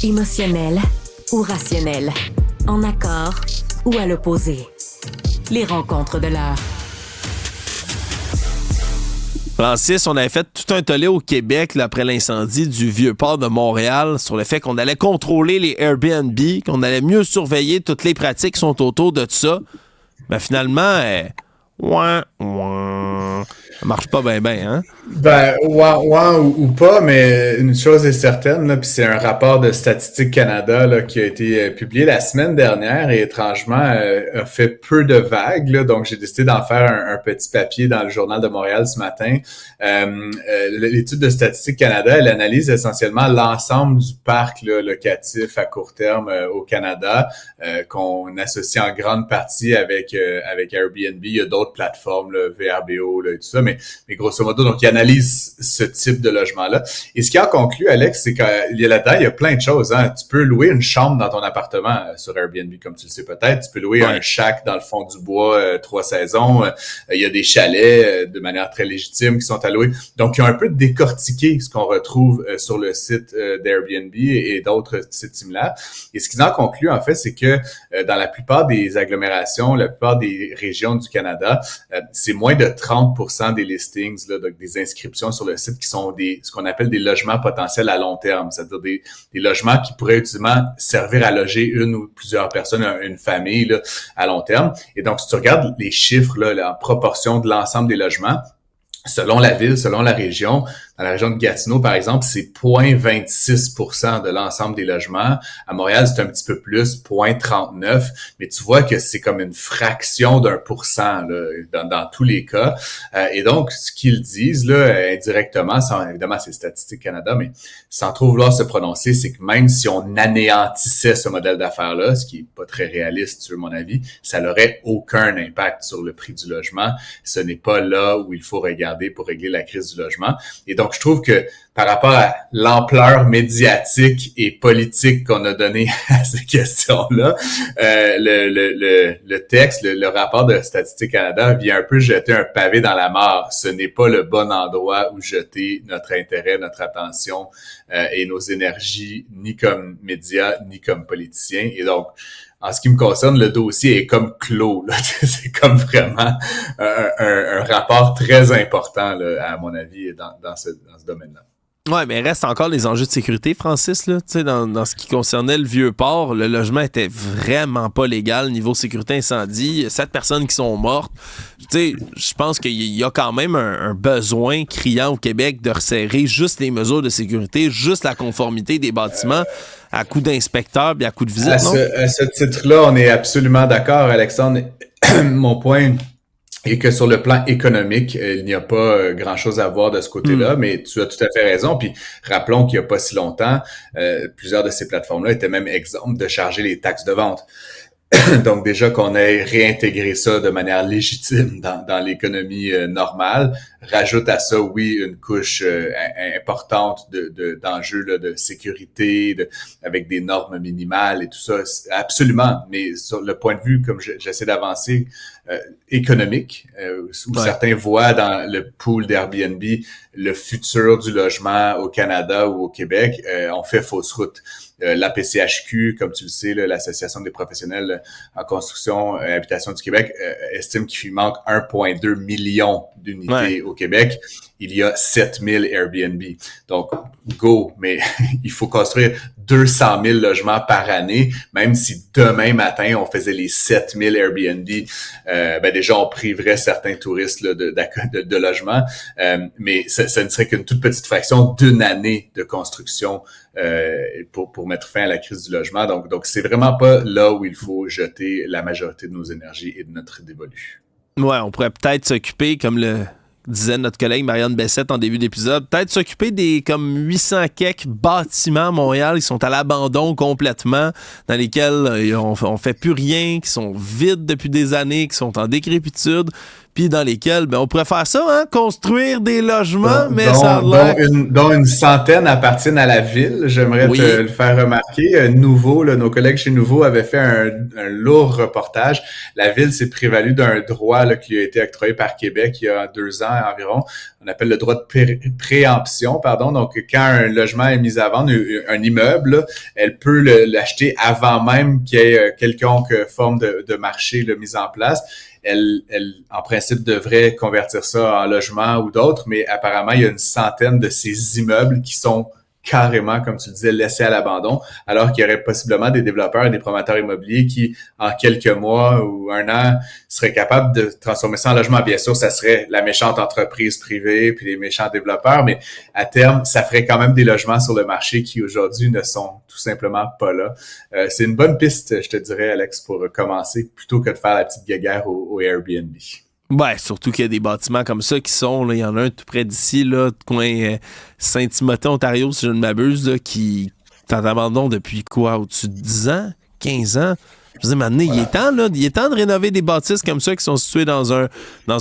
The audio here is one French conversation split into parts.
Émotionnel ou rationnel, en accord ou à l'opposé. Les rencontres de l'heure. Francis, on avait fait tout un tollé au Québec là, après l'incendie du Vieux-Port de Montréal sur le fait qu'on allait contrôler les Airbnb, qu'on allait mieux surveiller toutes les pratiques qui sont autour de tout ça. Ben finalement, ça marche pas bien, hein? Ou pas, mais une chose est certaine, là, puis c'est un rapport de Statistique Canada là, qui a été publié la semaine dernière et étrangement a fait peu de vagues. Là, donc j'ai décidé d'en faire un petit papier dans le Journal de Montréal ce matin. L'étude de Statistique Canada, elle analyse essentiellement l'ensemble du parc là, locatif à court terme au Canada, qu'on associe en grande partie avec Airbnb. Il y a d'autres plateformes, là, VRBO là, et tout ça, mais grosso modo, donc il analyse ce type de logement-là. Et ce qui en conclut, Alex, c'est qu'il y a là-dedans, il y a plein de choses. Hein. Tu peux louer une chambre dans ton appartement sur Airbnb, comme tu le sais peut-être. Tu peux louer un shack dans le fond du bois, 3 saisons. Il y a des chalets de manière très légitime qui sont alloués. Donc, il y a un peu décortiqué ce qu'on retrouve sur le site d'Airbnb et d'autres sites similaires. Et ce qui en conclut, en fait, c'est que dans la plupart des agglomérations, la plupart des régions du Canada, c'est moins de 30% des listings, là, donc des inscriptions sur le site qui sont ce qu'on appelle des logements potentiels à long terme, c'est-à-dire des logements qui pourraient ultimement servir à loger une ou plusieurs personnes, une famille là, à long terme. Et donc, si tu regardes les chiffres là, en proportion de l'ensemble des logements, selon la ville, selon la région, dans la région de Gatineau, par exemple, c'est 0,26% de l'ensemble des logements. À Montréal, c'est un petit peu plus, 0,39%. Mais tu vois que c'est comme une fraction d'1% là, dans tous les cas. Et donc, ce qu'ils disent là, indirectement, évidemment, c'est Statistique Canada, mais sans trop vouloir se prononcer, c'est que même si on anéantissait ce modèle d'affaires-là, ce qui est pas très réaliste, sur mon avis, ça n'aurait aucun impact sur le prix du logement. Ce n'est pas là où il faut regarder pour régler la crise du logement. Et donc, je trouve que par rapport à l'ampleur médiatique et politique qu'on a donné à ces questions-là, le texte, le rapport de Statistique Canada vient un peu jeter un pavé dans la mare. Ce n'est pas le bon endroit où jeter notre intérêt, notre attention et nos énergies, ni comme médias, ni comme politiciens. Et donc, en ce qui me concerne, le dossier est comme clos. Là. C'est comme vraiment un rapport très important, là, à mon avis, dans ce domaine-là. Ouais, mais il reste encore les enjeux de sécurité, Francis. Là. Dans ce qui concernait le Vieux-Port, le logement était vraiment pas légal niveau sécurité incendie. 7 personnes qui sont mortes. Je pense qu'il y a quand même un besoin criant au Québec de resserrer juste les mesures de sécurité, juste la conformité des bâtiments à coup d'inspecteurs et à coup de visite, non? À ce titre-là, on est absolument d'accord, Alexandre. Mon point est que sur le plan économique, il n'y a pas grand-chose à voir de ce côté-là, mais tu as tout à fait raison. Puis rappelons qu'il n'y a pas si longtemps, plusieurs de ces plateformes-là étaient même exemptes de charger les taxes de vente. Donc déjà qu'on ait réintégré ça de manière légitime dans l'économie normale, rajoute à ça, oui, une couche importante d'enjeux là, de sécurité, avec des normes minimales et tout ça, absolument. Mais sur le point de vue, comme j'essaie d'avancer, économique, où certains voient dans le pool d'Airbnb le futur du logement au Canada ou au Québec, on fait fausse route. L'APCHQ, comme tu le sais, là, l'Association des professionnels en construction et habitation du Québec, estime qu'il manque 1,2 million d'unités au Québec. Il y a 7000 Airbnb. Donc, go, mais il faut construire 200 000 logements par année, même si demain matin, on faisait les 7000 Airbnb, déjà, on priverait certains touristes là, de logements, mais ça ne serait qu'une toute petite fraction d'une année de construction pour mettre fin à la crise du logement. Donc, c'est vraiment pas là où il faut jeter la majorité de nos énergies et de notre dévolu. Ouais, on pourrait peut-être s'occuper, comme le disait notre collègue Marianne Bessette en début d'épisode, peut-être s'occuper des comme 800 quelques bâtiments à Montréal qui sont à l'abandon complètement, dans lesquels on fait plus rien, qui sont vides depuis des années, qui sont en décrépitude, puis dans lesquels on pourrait faire ça, hein, construire des logements, mais ça a l'air... dont une centaine appartiennent à la ville. J'aimerais te le faire remarquer. Nouveau, là, nos collègues chez Nouveau avaient fait un lourd reportage. La ville s'est prévalue d'un droit là, qui a été octroyé par Québec il y a 2 ans environ. On appelle le droit de préemption, pardon. Donc, quand un logement est mis à vendre, un immeuble, là, elle peut l'acheter avant même qu'il y ait quelconque forme de marché là, mise en place. Elle, en principe, devrait convertir ça en logement ou d'autres, mais apparemment, il y a une centaine de ces immeubles qui sont carrément, comme tu le disais, laissés à l'abandon, alors qu'il y aurait possiblement des développeurs et des promoteurs immobiliers qui, en quelques mois ou 1 an, seraient capables de transformer ça en logement. Bien sûr, ça serait la méchante entreprise privée puis les méchants développeurs, mais à terme, ça ferait quand même des logements sur le marché qui, aujourd'hui, ne sont tout simplement pas là. C'est une bonne piste, je te dirais, Alex, pour commencer, plutôt que de faire la petite guéguerre au Airbnb. Ouais, surtout qu'il y a des bâtiments comme ça qui sont, là, il y en a un tout près d'ici, là, coin Saint-Timothée, Ontario, si je ne m'abuse, là, qui est en abandon depuis quoi, au-dessus de 10 ans, 15 ans? Je veux dire, maintenant, voilà. Il est temps de rénover des bâtisses comme ça qui sont situées dans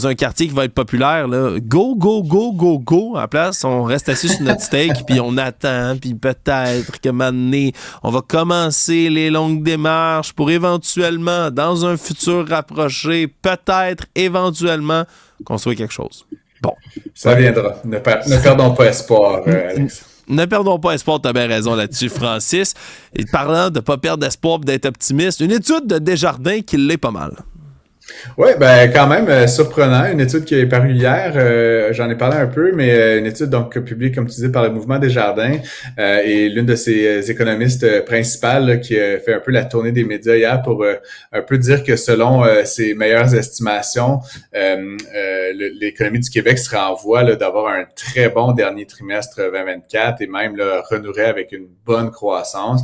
un quartier qui va être populaire, là. Go, go, go, go, go. À la place, on reste assis sur notre steak, puis on attend, puis peut-être que maintenant, on va commencer les longues démarches pour éventuellement, dans un futur rapproché, peut-être, éventuellement, construire quelque chose. Bon. Ça viendra. Ne perdons pas espoir, Alex. Ne perdons pas espoir, tu as bien raison là-dessus, Francis. Et parlant de ne pas perdre espoir et d'être optimiste, une étude de Desjardins qui l'est pas mal. Oui, ben quand même surprenant. Une étude qui est parue hier, j'en ai parlé un peu, mais une étude donc publiée, comme tu disais, par le Mouvement Desjardins et l'une de ses économistes principales là, qui a fait un peu la tournée des médias hier pour un peu dire que selon ses meilleures estimations, l'économie du Québec serait en voie là, d'avoir un très bon dernier trimestre 2024 et même là, renouerait avec une bonne croissance.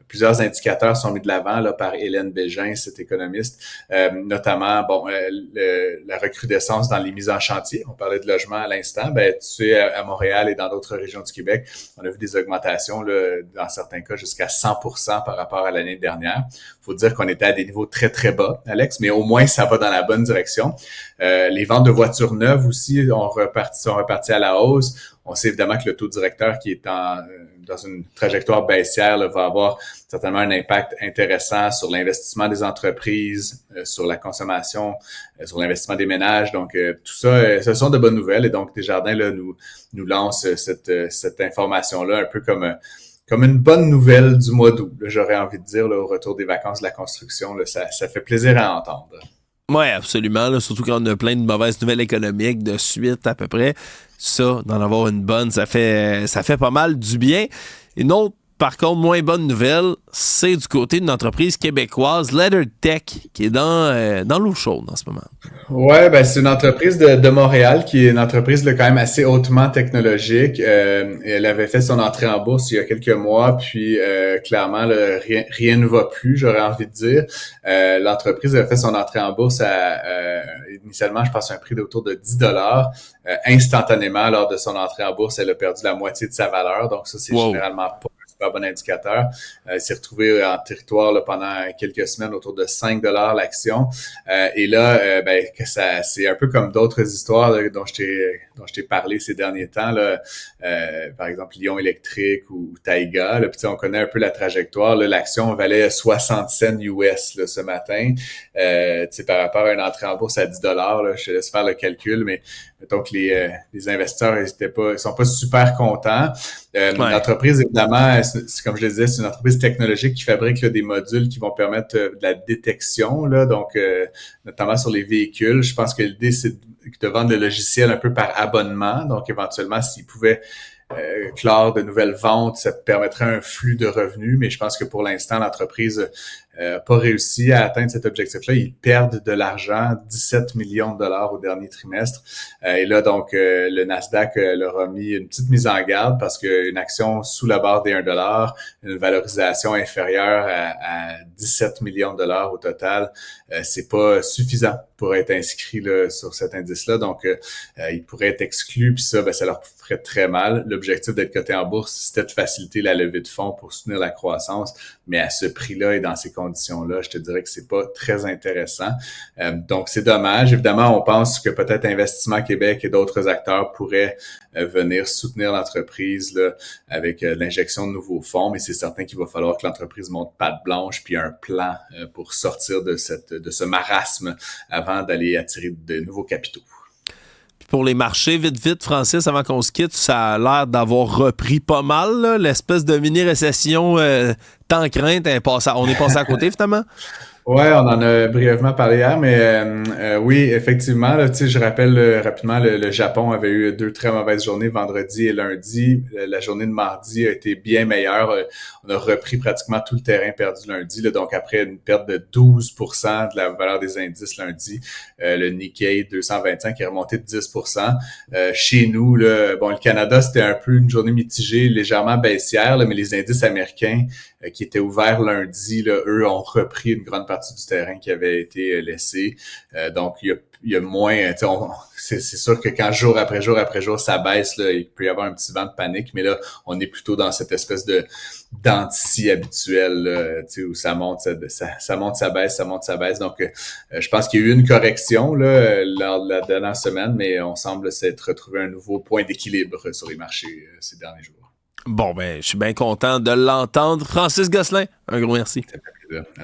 Plusieurs indicateurs sont mis de l'avant là, par Hélène Bégin, cette économiste, notamment la recrudescence dans les mises en chantier. On parlait de logement à l'instant. Ben, tu sais, à Montréal et dans d'autres régions du Québec, on a vu des augmentations, là, dans certains cas, jusqu'à 100% par rapport à l'année dernière. Il faut dire qu'on était à des niveaux très, très bas, Alex, mais au moins, ça va dans la bonne direction. Les ventes de voitures neuves aussi sont reparties à la hausse. On sait évidemment que le taux directeur qui est dans une trajectoire baissière là, va avoir certainement un impact intéressant sur l'investissement des entreprises, sur la consommation, sur l'investissement des ménages. Donc, tout ça, ce sont de bonnes nouvelles. Et donc, Desjardins là, nous lance cette information-là un peu comme une bonne nouvelle du mois d'août, là, j'aurais envie de dire, là, au retour des vacances de la construction. Là, ça fait plaisir à entendre. Oui, absolument. Là, surtout quand on a plein de mauvaises nouvelles économiques de suite à peu près. Ça, d'en avoir une bonne, ça fait pas mal du bien. Une autre, par contre, moins bonne nouvelle, c'est du côté d'une entreprise québécoise, LeatherTech, qui est dans l'eau chaude en ce moment. Ouais, ben c'est une entreprise de Montréal qui est une entreprise là, quand même assez hautement technologique. Elle avait fait son entrée en bourse il y a quelques mois, puis clairement là, rien ne va plus, j'aurais envie de dire. L'entreprise avait fait son entrée en bourse à initialement, je pense, un prix d'autour de 10$. Instantanément, lors de son entrée en bourse, elle a perdu la moitié de sa valeur. Donc ça, c'est généralement pas super bon indicateur. S'est retrouvé en territoire là, pendant quelques semaines autour de 5$ l'action. Et là, c'est un peu comme d'autres histoires là, dont je t'ai parlé ces derniers temps. Là, par exemple, Lion Électrique ou Taiga. Là, puis, on connaît un peu la trajectoire. Là, l'action valait 60 cents US là, ce matin. Par rapport à une entrée en bourse à 10$. Là, je te laisse faire le calcul, mais mettons que les investisseurs ils sont pas super contents. L'entreprise, évidemment, c'est, comme je le disais, c'est une entreprise technologique qui fabrique là, des modules qui vont permettre de la détection, là, donc notamment sur les véhicules. Je pense que l'idée, c'est de vendre le logiciel un peu par abonnement. Donc, éventuellement, s'ils pouvaient clore de nouvelles ventes, ça permettrait un flux de revenus, mais je pense que pour l'instant, l'entreprise n'a pas réussi à atteindre cet objectif-là. Ils perdent de l'argent, 17 millions de dollars au dernier trimestre. Et là, donc, le Nasdaq leur a mis une petite mise en garde parce qu'une action sous la barre des 1$, une valorisation inférieure à 17 millions de dollars au total, c'est pas suffisant pour être inscrit là, sur cet indice-là. Donc, il pourrait être exclu, puis ça leur ferait très mal. L'objectif d'être coté en bourse, c'était de faciliter la levée de fonds pour soutenir la croissance, mais à ce prix-là et dans ces conditions-là, je te dirais que c'est pas très intéressant. Donc, c'est dommage. Évidemment, on pense que peut-être Investissement Québec et d'autres acteurs pourraient venir soutenir l'entreprise là, avec l'injection de nouveaux fonds, mais c'est certain qu'il va falloir que l'entreprise monte patte blanche puis un plan pour sortir de ce marasme avant d'aller attirer de nouveaux capitaux. Puis pour les marchés, vite, Francis, avant qu'on se quitte, ça a l'air d'avoir repris pas mal, là, l'espèce de mini-récession tant crainte. On est passé à côté, finalement. Ouais, on en a brièvement parlé hier, mais oui, effectivement, là, tu sais, je rappelle rapidement, le Japon avait eu 2 très mauvaises journées, vendredi et lundi. La journée de mardi a été bien meilleure. On a repris pratiquement tout le terrain perdu lundi, là, donc après une perte de 12% de la valeur des indices lundi, le Nikkei 225 est remonté de 10%. Chez nous, là, bon, le Canada, c'était un peu une journée mitigée, légèrement baissière, là, mais les indices américains qui étaient ouverts lundi, là, eux ont repris une grande partie du terrain qui avait été laissé. Donc, il y a moins... C'est sûr que quand jour après jour, ça baisse, là, il peut y avoir un petit vent de panique, mais là, on est plutôt dans cette espèce d'antici habituel là, où ça monte, ça monte, ça baisse, ça monte, ça baisse. Donc, je pense qu'il y a eu une correction là, lors de la dernière semaine, mais on semble s'être retrouvé un nouveau point d'équilibre sur les marchés ces derniers jours. Bon, ben, je suis bien content de l'entendre. Francis Gosselin, un gros merci. Ça fait plaisir.